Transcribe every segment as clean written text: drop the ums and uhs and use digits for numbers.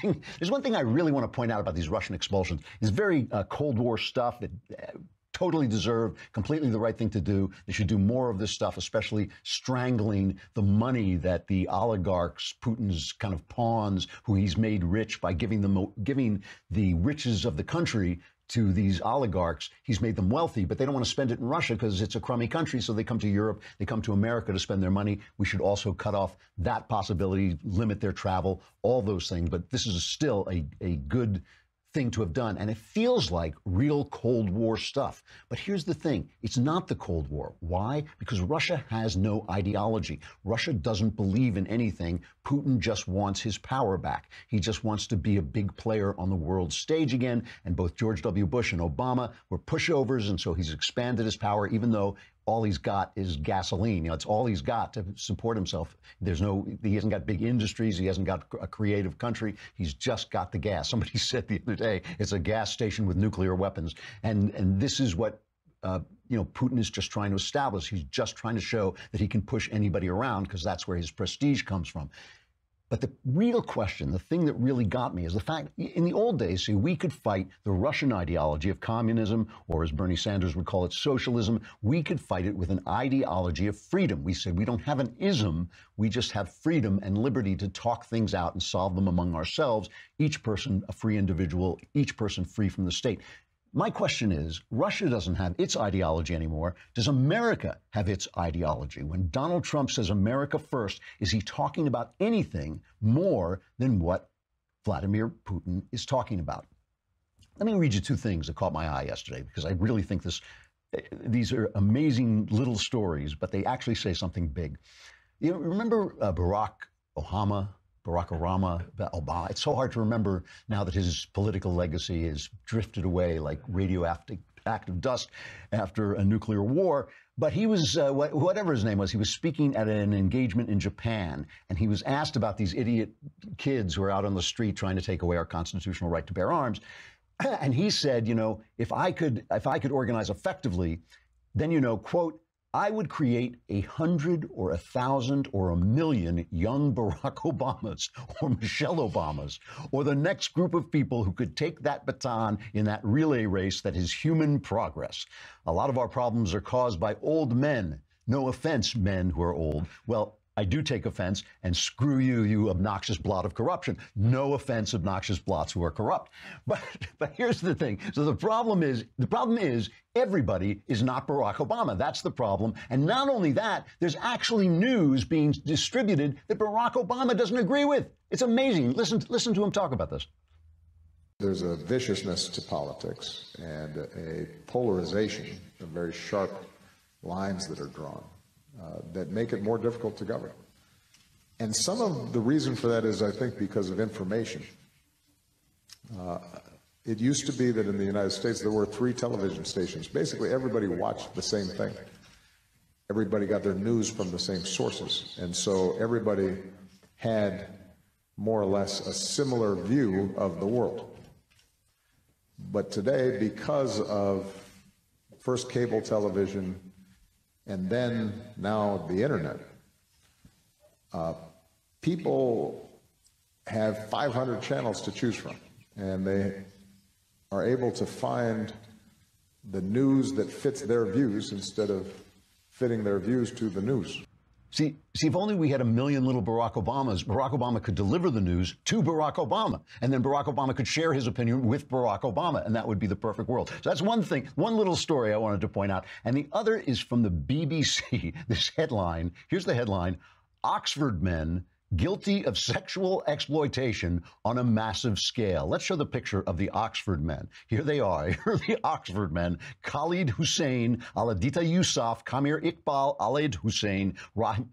thing I really want to point out about these Russian expulsions. It's very Cold War stuff that totally deserve, completely the right thing to do. They should do more of this stuff, especially strangling the money that the oligarchs, Putin's kind of pawns, who he's made rich by giving the riches of the country to these oligarchs. He's made them wealthy, but they don't want to spend it in Russia because it's a crummy country. So they come to Europe, they come to America to spend their money. We should also cut off that possibility, limit their travel, all those things. But this is still a good thing to have done. And it feels like real Cold War stuff. But here's the thing. It's not the Cold War. Why? Because Russia has no ideology. Russia doesn't believe in anything. Putin just wants his power back. He just wants to be a big player on the world stage again. And both George W. Bush and Obama were pushovers. And so he's expanded his power, even though all he's got is gasoline. It's all he's got to support himself. He hasn't got big industries. He hasn't got a creative country. He's just got the gas. Somebody said the other day, it's a gas station with nuclear weapons. And this is what, Putin is just trying to establish. He's just trying to show that he can push anybody around because that's where his prestige comes from. But the real question, the thing that really got me, is the fact in the old days, see, we could fight the Russian ideology of communism, or as Bernie Sanders would call it, socialism. We could fight it with an ideology of freedom. We said we don't have an ism. We just have freedom and liberty to talk things out and solve them among ourselves. Each person a free individual, each person free from the state. My question is, Russia doesn't have its ideology anymore. Does America have its ideology? When Donald Trump says America first, is he talking about anything more than what Vladimir Putin is talking about? Let me read you two things that caught my eye yesterday, because I really think these are amazing little stories, but they actually say something big. You know, remember Barack Obama? It's so hard to remember now that his political legacy has drifted away like radioactive dust after a nuclear war. But he was, whatever his name was, he was speaking at an engagement in Japan, and he was asked about these idiot kids who are out on the street trying to take away our constitutional right to bear arms. And he said, if I could organize effectively, then, quote, I would create 100 or 1,000 or 1,000,000 young Barack Obamas or Michelle Obamas, or the next group of people who could take that baton in that relay race that is human progress. A lot of our problems are caused by old men. No offense, men who are old. Well, I do take offense, and screw you, you obnoxious blot of corruption. No offense, obnoxious blots who are corrupt. But here's the thing. So the problem is everybody is not Barack Obama. That's the problem. And not only that, there's actually news being distributed that Barack Obama doesn't agree with. It's amazing. Listen to him talk about this. There's a viciousness to politics and a polarization of very sharp lines that are drawn. That make it more difficult to govern. And some of the reason for that is, I think, because of information. It used to be that in the United States there were 3 television stations. Basically, everybody watched the same thing. Everybody got their news from the same sources. And so everybody had more or less a similar view of the world. But today, because of first cable television, and then now the internet, people have 500 channels to choose from, and they are able to find the news that fits their views instead of fitting their views to the news. See, if only we had 1,000,000 little Barack Obamas, Barack Obama could deliver the news to Barack Obama, and then Barack Obama could share his opinion with Barack Obama, and that would be the perfect world. So that's one thing, one little story I wanted to point out. And the other is from the BBC, this headline. Here's the headline: Oxford men guilty of sexual exploitation on a massive scale. Let's show the picture of the Oxford men. Here they are. Here are the Oxford men: Khalid Hussein, Aladita Yousaf, Kamir Iqbal, Aled Hussein,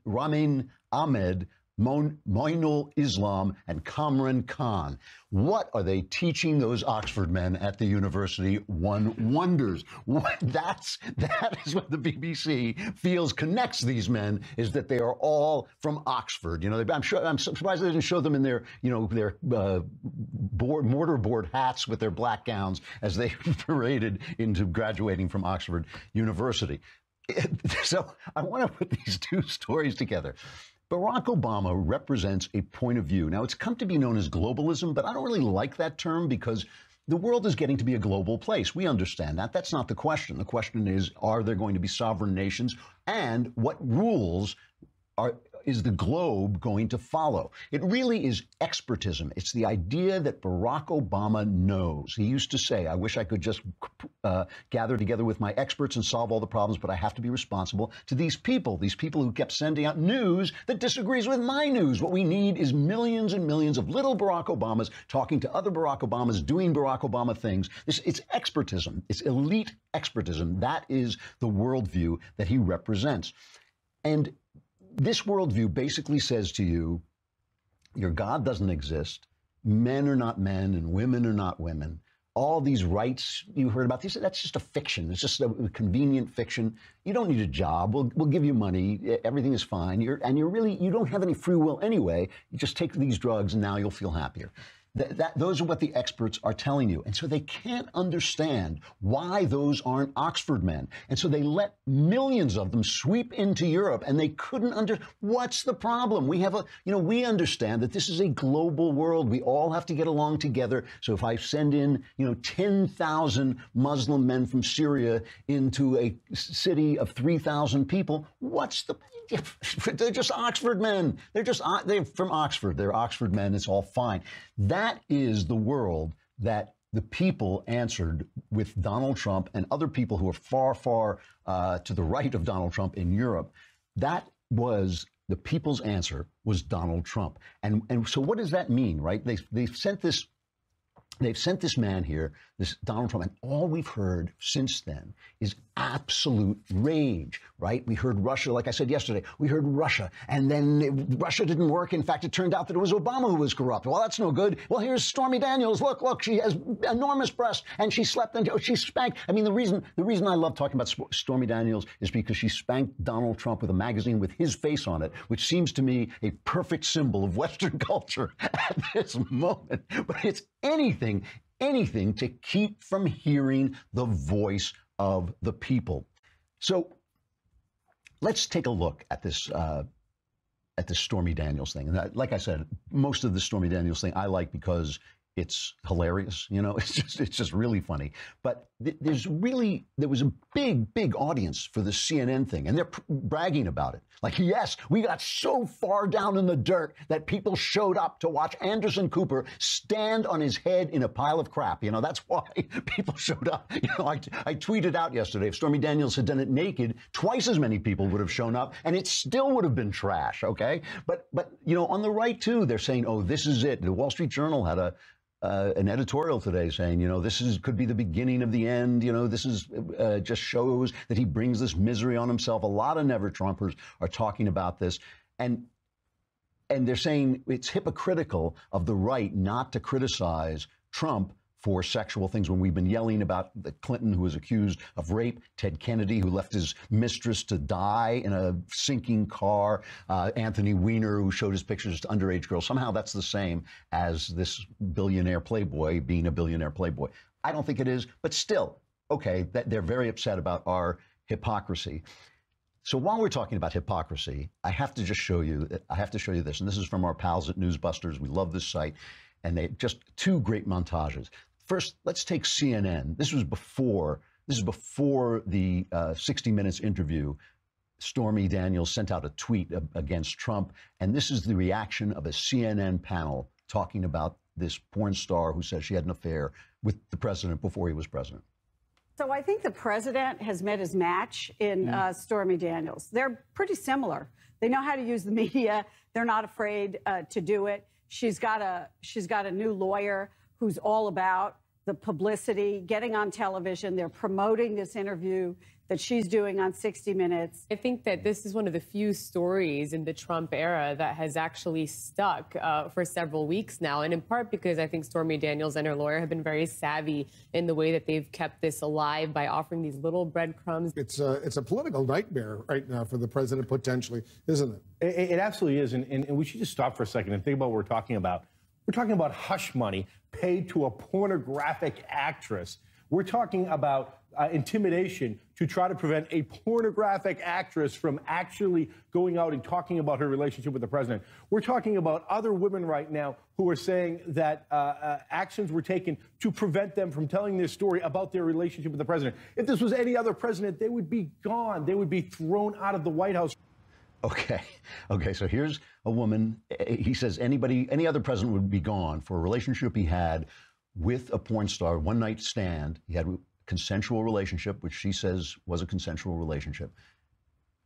Ramin Ahmed, Moinul Islam, and Kamran Khan. What are they teaching those Oxford men at the university? One wonders. That is what the BBC feels connects these men, is that they are all from Oxford. I'm surprised they didn't show them in their, their mortarboard hats with their black gowns as they paraded into graduating from Oxford University. So I want to put these two stories together. Barack Obama represents a point of view. Now, it's come to be known as globalism, but I don't really like that term because the world is getting to be a global place. We understand that. That's not the question. The question is, are there going to be sovereign nations, and what rules is the globe going to follow? It really is expertism. It's the idea that Barack Obama knows. He used to say, I wish I could just gather together with my experts and solve all the problems, but I have to be responsible to these people who kept sending out news that disagrees with my news. What we need is millions and millions of little Barack Obamas talking to other Barack Obamas, doing Barack Obama things. It's expertism. It's elite expertism. That is the worldview that he represents. And this worldview basically says to you, your God doesn't exist, men are not men and women are not women. All these rights you heard about, that's just a fiction. It's just a convenient fiction. You don't need a job. We'll give you money. Everything is fine. You don't have any free will anyway. You just take these drugs and now you'll feel happier. Those are what the experts are telling you. And so they can't understand why those aren't Oxford men. And so they let millions of them sweep into Europe, and they couldn't what's the problem? We understand that this is a global world. We all have to get along together. So if I send in, 10,000 Muslim men from Syria into a city of 3,000 people, they're just Oxford men. They're from Oxford. They're Oxford men. It's all fine. That is the world that the people answered with Donald Trump and other people who are far, far to the right of Donald Trump in Europe. That was the people's answer, was Donald Trump. And so what does that mean, right? They've sent this man here, this Donald Trump, and all we've heard since then is absolute rage, right? We heard Russia, like I said yesterday, we heard Russia, and then Russia didn't work. In fact, it turned out that it was Obama who was corrupt. Well, that's no good. Well, here's Stormy Daniels. Look, she has enormous breasts, and she slept and she spanked. I mean, the reason I love talking about Stormy Daniels is because she spanked Donald Trump with a magazine with his face on it, which seems to me a perfect symbol of Western culture at this moment. But it's anything to keep from hearing the voice of the people. So let's take a look at this Stormy Daniels thing. And like I said, most of the Stormy Daniels thing I like because it's hilarious. It's just really funny. But there was a big audience for the CNN thing, and they're bragging about it. Like, yes, we got so far down in the dirt that people showed up to watch Anderson Cooper stand on his head in a pile of crap. That's why people showed up. I tweeted out yesterday, if Stormy Daniels had done it naked, twice as many people would have shown up, and it still would have been trash. Okay, but on the right too, they're saying, oh, this is it. The Wall Street Journal had an editorial today saying, could be the beginning of the end. This is just shows that he brings this misery on himself. A lot of never-Trumpers are talking about this. And they're saying it's hypocritical of the right not to criticize Trump for sexual things when we've been yelling about the Clinton who was accused of rape, Ted Kennedy who left his mistress to die in a sinking car, Anthony Weiner who showed his pictures to underage girls. Somehow that's the same as this billionaire playboy being a billionaire playboy. I don't think it is, but still, okay, they're very upset about our hypocrisy. So while we're talking about hypocrisy, I have to show you this, and this is from our pals at Newsbusters. We love this site, and they just two great montages. First, let's take CNN. This is before the 60 Minutes interview. Stormy Daniels sent out a tweet against Trump, and this is the reaction of a CNN panel talking about this porn star who says she had an affair with the president before he was president. So I think the president has met his match in Stormy Daniels. They're pretty similar. They know how to use the media. They're not afraid to do it. She's got a new lawyer who's all about the publicity, getting on television. They're promoting this interview that she's doing on 60 Minutes. I think that this is one of the few stories in the Trump era that has actually stuck for several weeks now, and in part because I think Stormy Daniels and her lawyer have been very savvy in the way that they've kept this alive by offering these little breadcrumbs. It's a political nightmare right now for the president, potentially, isn't it? It absolutely is, and we should just stop for a second and think about what we're talking about. We're talking about hush money paid to a pornographic actress. We're talking about intimidation to try to prevent a pornographic actress from actually going out and talking about her relationship with the president. We're talking about other women right now who are saying that actions were taken to prevent them from telling their story about their relationship with the president. If this was any other president, they would be gone. They would be thrown out of the White House. Okay. So here's a woman. He says any other president would be gone for a relationship he had with a porn star, one night stand. He had a consensual relationship, which she says was a consensual relationship,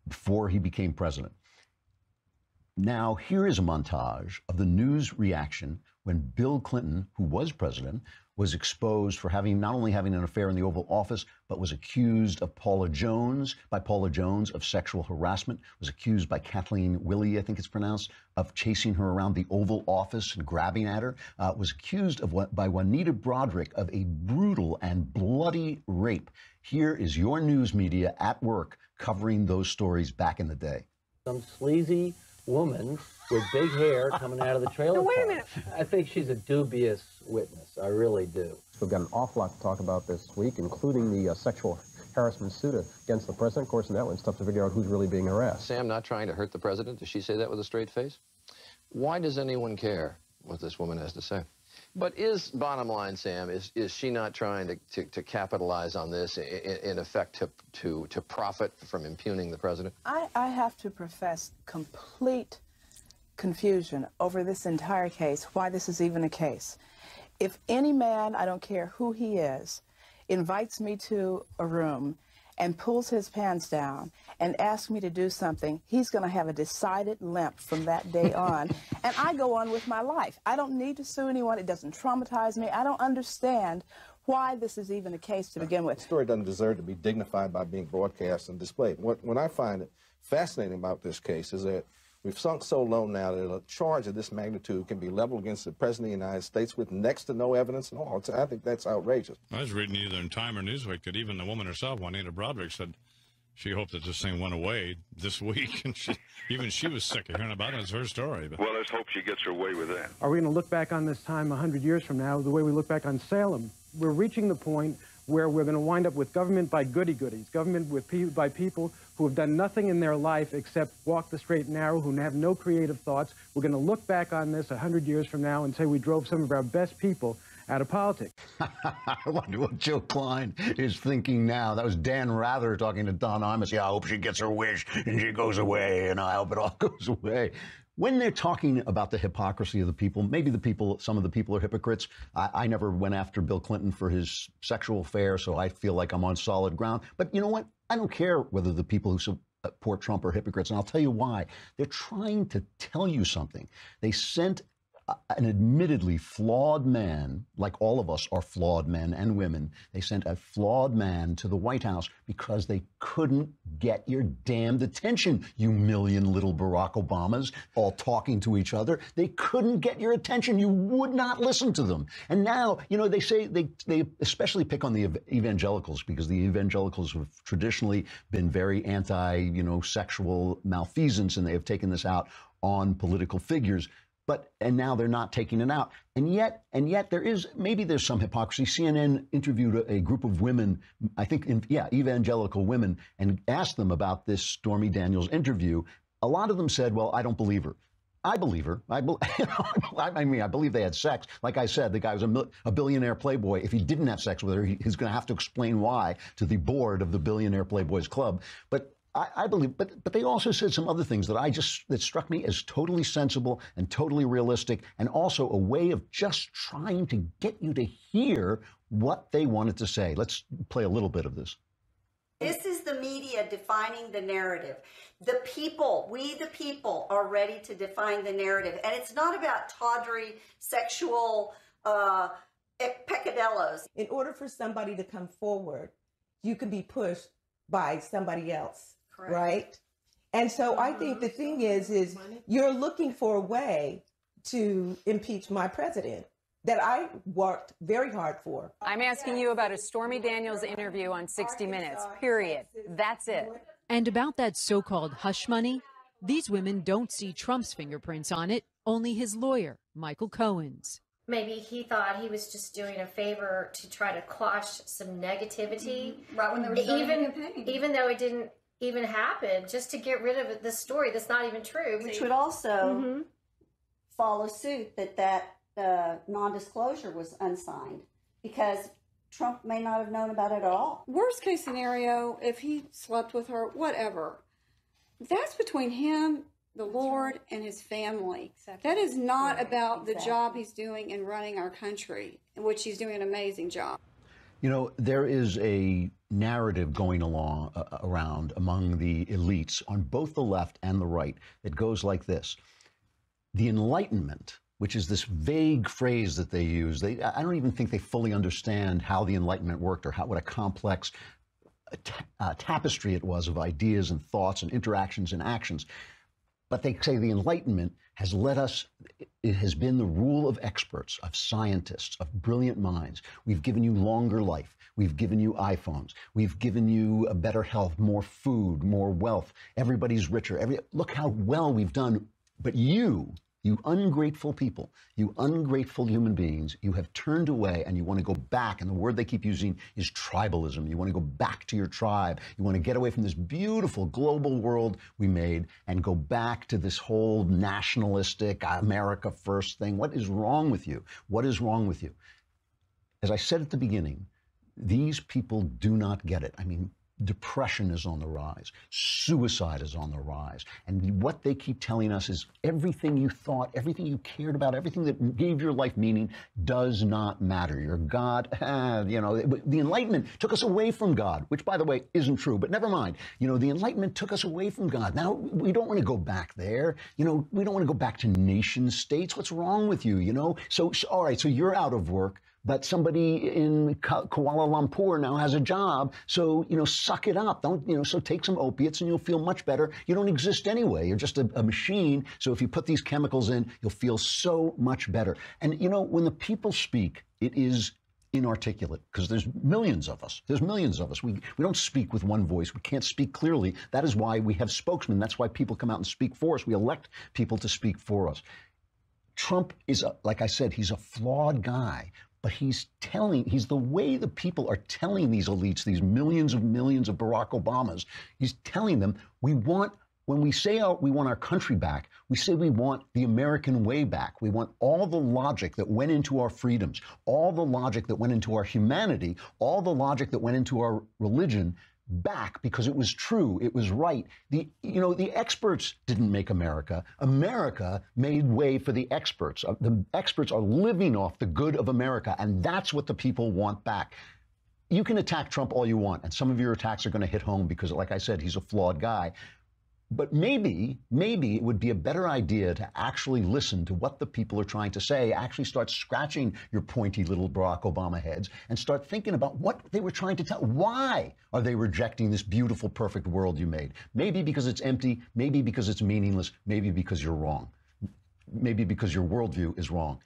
before he became president. Now, here is a montage of the news reaction when Bill Clinton, who was president, was exposed for not only having an affair in the Oval Office, but was accused by Paula Jones of sexual harassment, was accused by Kathleen Willey, I think it's pronounced, of chasing her around the Oval Office and grabbing at her, was accused by Juanita Broderick of a brutal and bloody rape. Here is your news media at work covering those stories back in the day. Some sleazy woman with big hair coming out of the trailer park. Wait a minute. I think she's a dubious witness. I really do. We've got an awful lot to talk about this week, including the sexual harassment suit against the president. Of course, in that one, it's tough to figure out who's really being harassed. Sam not trying to hurt the president? Does she say that with a straight face? Why does anyone care what this woman has to say? But bottom line, Sam, is she not trying to capitalize on this, in effect, to profit from impugning the president? I have to profess complete confusion over this entire case, why this is even a case. If any man, I don't care who he is, invites me to a room and pulls his pants down and asks me to do something, he's going to have a decided limp from that day on. And I go on with my life. I don't need to sue anyone. It doesn't traumatize me. I don't understand why this is even a case to begin with. The story doesn't deserve to be dignified by being broadcast and displayed. What I find fascinating about this case is that we've sunk so low now that a charge of this magnitude can be leveled against the President of the United States with next to no evidence at all. I think that's outrageous. I was reading either in Time or Newsweek that even the woman herself, Juanita Broderick, said she hoped that this thing went away this week, and even she was sick of hearing about it. It's her story. But. Well, let's hope she gets her way with that. Are we going to look back on this time 100 years from now the way we look back on Salem? We're reaching the point where we're going to wind up with government by goody-goodies, government by people who have done nothing in their life except walk the straight and narrow, who have no creative thoughts. We're going to look back on this 100 years from now and say we drove some of our best people out of politics. I wonder what Joe Klein is thinking now. That was Dan Rather talking to Don Imus. Yeah, I hope she gets her wish and she goes away, and I hope it all goes away. When they're talking about the hypocrisy of the people, maybe some of the people are hypocrites. I never went after Bill Clinton for his sexual affair, so I feel like I'm on solid ground. But you know what? I don't care whether the people who support Trump are hypocrites, and I'll tell you why. They're trying to tell you something. They sent an admittedly flawed man, like all of us are flawed men and women. They sent a flawed man to the White House because they couldn't get your damned attention, you million little Barack Obamas, all talking to each other. They couldn't get your attention. You would not listen to them. And now, you know, they say they especially pick on the evangelicals, because the evangelicals have traditionally been very anti, sexual malfeasance, and they have taken this out on political figures. And now they're not taking it out. And yet there's some hypocrisy. CNN interviewed a group of women, I think, evangelical women, and asked them about this Stormy Daniels interview. A lot of them said, well, I don't believe her. I believe her. I believe they had sex. Like I said, the guy was a billionaire playboy. If he didn't have sex with her, he's going to have to explain why to the board of the Billionaire Playboys Club. But I believe, but they also said some other things that struck me as totally sensible and totally realistic, and also a way of just trying to get you to hear what they wanted to say. Let's play a little bit of this. This is the media defining the narrative. The people, we the people, are ready to define the narrative. And it's not about tawdry sexual peccadillos. In order for somebody to come forward, you can be pushed by somebody else. Correct. Right? And so I think the thing is you're looking for a way to impeach my president that I worked very hard for. I'm asking you about a Stormy Daniels interview on 60 Minutes, period. That's it. And about that so-called hush money, these women don't see Trump's fingerprints on it, only his lawyer, Michael Cohen's. maybe he thought he was just doing a favor to try to quash some negativity. Right when there was even though it didn't even happen, just to get rid of this story that's not even true. Which would also follow suit that non-disclosure was unsigned, because Trump may not have known about it at all. Worst case scenario, if he slept with her, whatever, that's between him, the Lord, and his family. Exactly. That is not about the job he's doing in running our country, in which he's doing an amazing job. You know, there is a narrative going along around among the elites on both the left and the right that goes like this. The Enlightenment, which is this vague phrase that they use, I don't even think they fully understand how the Enlightenment worked or what a complex tapestry it was of ideas and thoughts and interactions and actions. But they say the Enlightenment has led us, it has been the rule of experts, of scientists, of brilliant minds. We've given you longer life. We've given you iPhones. We've given you a better health, more food, more wealth. Everybody's richer. Look how well we've done. But you ungrateful people, you ungrateful human beings, you have turned away and you want to go back. And the word they keep using is tribalism. You want to go back to your tribe. You want to get away from this beautiful global world we made and go back to this whole nationalistic America first thing. What is wrong with you? What is wrong with you? As I said at the beginning, these people do not get it. I mean, depression is on the rise. Suicide is on the rise. And what they keep telling us is everything you thought, everything you cared about, everything that gave your life meaning does not matter. Your God, the Enlightenment took us away from God, which, by the way, isn't true, but never mind. The Enlightenment took us away from God. Now, we don't want to go back there. We don't want to go back to nation states. What's wrong with you, So, all right, so you're out of work. But somebody in Kuala Lumpur now has a job, so, suck it up. So take some opiates and you'll feel much better. You don't exist anyway. You're just a machine. So if you put these chemicals in, you'll feel so much better. And, when the people speak, it is inarticulate because there's millions of us. There's millions of us. We don't speak with one voice. We can't speak clearly. That is why we have spokesmen. That's why people come out and speak for us. We elect people to speak for us. Trump is, like I said, he's a flawed guy. But he's the way the people are telling these elites, these millions of Barack Obamas, he's telling them when we say we want our country back, we say we want the American way back. We want all the logic that went into our freedoms, all the logic that went into our humanity, all the logic that went into our religion back because it was true, it was right. The experts didn't make America. America made way for the experts. The experts are living off the good of America, and that's what the people want back. You can attack Trump all you want, and some of your attacks are going to hit home because, like I said, he's a flawed guy. But maybe it would be a better idea to actually listen to what the people are trying to say, actually start scratching your pointy little Barack Obama heads and start thinking about what they were trying to tell. Why are they rejecting this beautiful, perfect world you made? Maybe because it's empty, maybe because it's meaningless, maybe because you're wrong, maybe because your worldview is wrong.